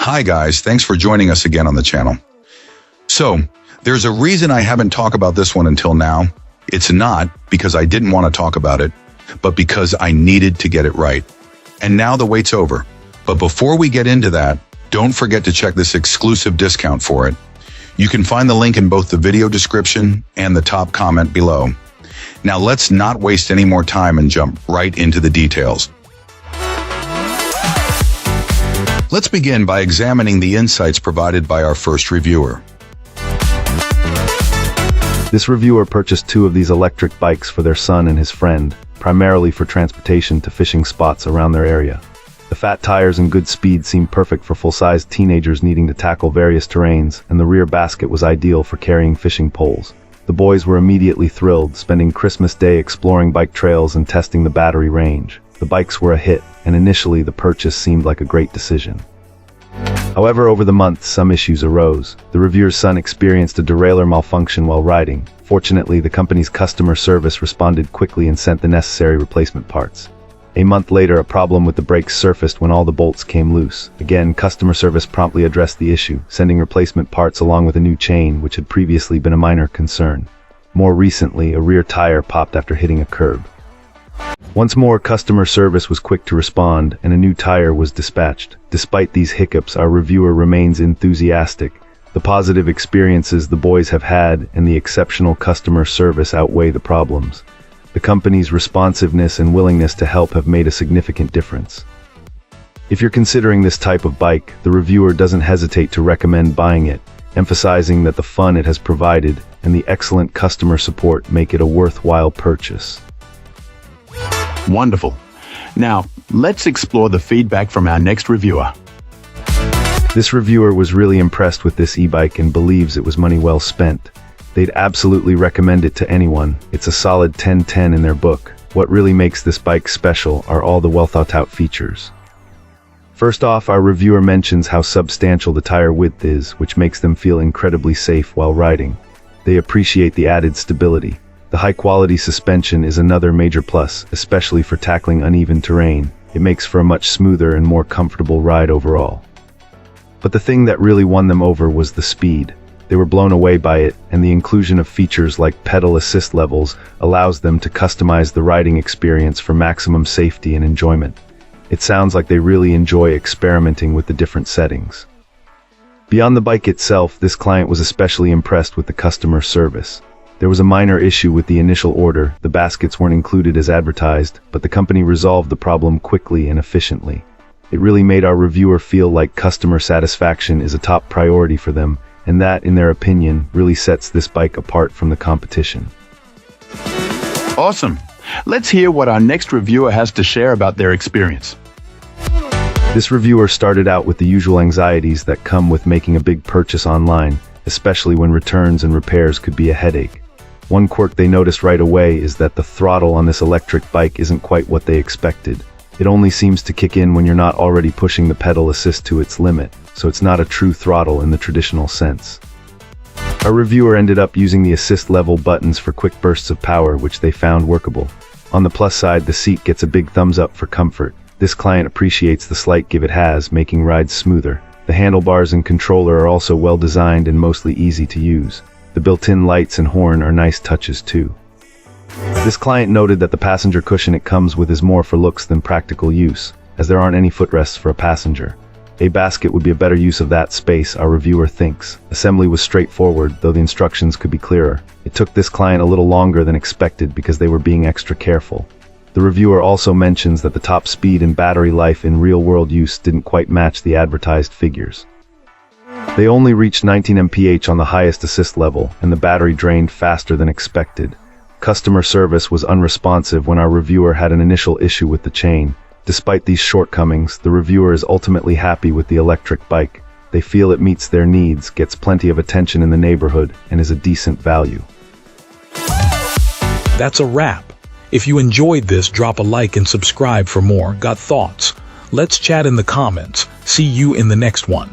Hi guys, thanks for joining us again on the channel. So, there's a reason I haven't talked about this one until now. It's not because I didn't want to talk about it, but because I needed to get it right. And now the wait's over. But before we get into that, don't forget to check this exclusive discount for it. You can find the link in both the video description and the top comment below. Now let's not waste any more time and jump right into the details. Let's begin by examining the insights provided by our first reviewer. This reviewer purchased 2 of these electric bikes for their son and his friend, primarily for transportation to fishing spots around their area. The fat tires and good speed seemed perfect for full-sized teenagers needing to tackle various terrains, and the rear basket was ideal for carrying fishing poles. The boys were immediately thrilled, spending Christmas Day exploring bike trails and testing the battery range. The bikes were a hit, and initially the purchase seemed like a great decision. However, over the months, some issues arose. The reviewer's son experienced a derailleur malfunction while riding. Fortunately, the company's customer service responded quickly and sent the necessary replacement parts. A month later, a problem with the brakes surfaced when all the bolts came loose. Again, customer service promptly addressed the issue, sending replacement parts along with a new chain, which had previously been a minor concern. More recently, a rear tire popped after hitting a curb. Once more, customer service was quick to respond, and a new tire was dispatched. Despite these hiccups, our reviewer remains enthusiastic. The positive experiences the boys have had and the exceptional customer service outweigh the problems. The company's responsiveness and willingness to help have made a significant difference. If you're considering this type of bike, the reviewer doesn't hesitate to recommend buying it, emphasizing that the fun it has provided and the excellent customer support make it a worthwhile purchase. Wonderful. Now, let's explore the feedback from our next reviewer. This reviewer was really impressed with this e-bike and believes it was money well spent. They'd absolutely recommend it to anyone. It's a solid 10/10 in their book. What really makes this bike special are all the well-thought-out features. First off, our reviewer mentions how substantial the tire width is, which makes them feel incredibly safe while riding. They appreciate the added stability. The high-quality suspension is another major plus, especially for tackling uneven terrain. It makes for a much smoother and more comfortable ride overall. But the thing that really won them over was the speed. They were blown away by it, and the inclusion of features like pedal assist levels allows them to customize the riding experience for maximum safety and enjoyment. It sounds like they really enjoy experimenting with the different settings. Beyond the bike itself, this client was especially impressed with the customer service. There was a minor issue with the initial order. The baskets weren't included as advertised, but the company resolved the problem quickly and efficiently. It really made our reviewer feel like customer satisfaction is a top priority for them, and that, in their opinion, really sets this bike apart from the competition. Awesome. Let's hear what our next reviewer has to share about their experience. This reviewer started out with the usual anxieties that come with making a big purchase online, especially when returns and repairs could be a headache. One quirk they noticed right away is that the throttle on this electric bike isn't quite what they expected. It only seems to kick in when you're not already pushing the pedal assist to its limit, so it's not a true throttle in the traditional sense. Our reviewer ended up using the assist level buttons for quick bursts of power, which they found workable. On the plus side, the seat gets a big thumbs up for comfort. This client appreciates the slight give it has, making rides smoother. The handlebars and controller are also well designed and mostly easy to use. The built-in lights and horn are nice touches too. This client noted that the passenger cushion it comes with is more for looks than practical use, as there aren't any footrests for a passenger. A basket would be a better use of that space, our reviewer thinks. Assembly was straightforward, though the instructions could be clearer. It took this client a little longer than expected because they were being extra careful. The reviewer also mentions that the top speed and battery life in real-world use didn't quite match the advertised figures. They only reached 19 mph on the highest assist level, and the battery drained faster than expected. Customer service was unresponsive when our reviewer had an initial issue with the chain. Despite these shortcomings, the reviewer is ultimately happy with the electric bike. They feel it meets their needs, gets plenty of attention in the neighborhood, and is a decent value. That's a wrap. If you enjoyed this, drop a like and subscribe for more. Got thoughts? Let's chat in the comments. See you in the next one.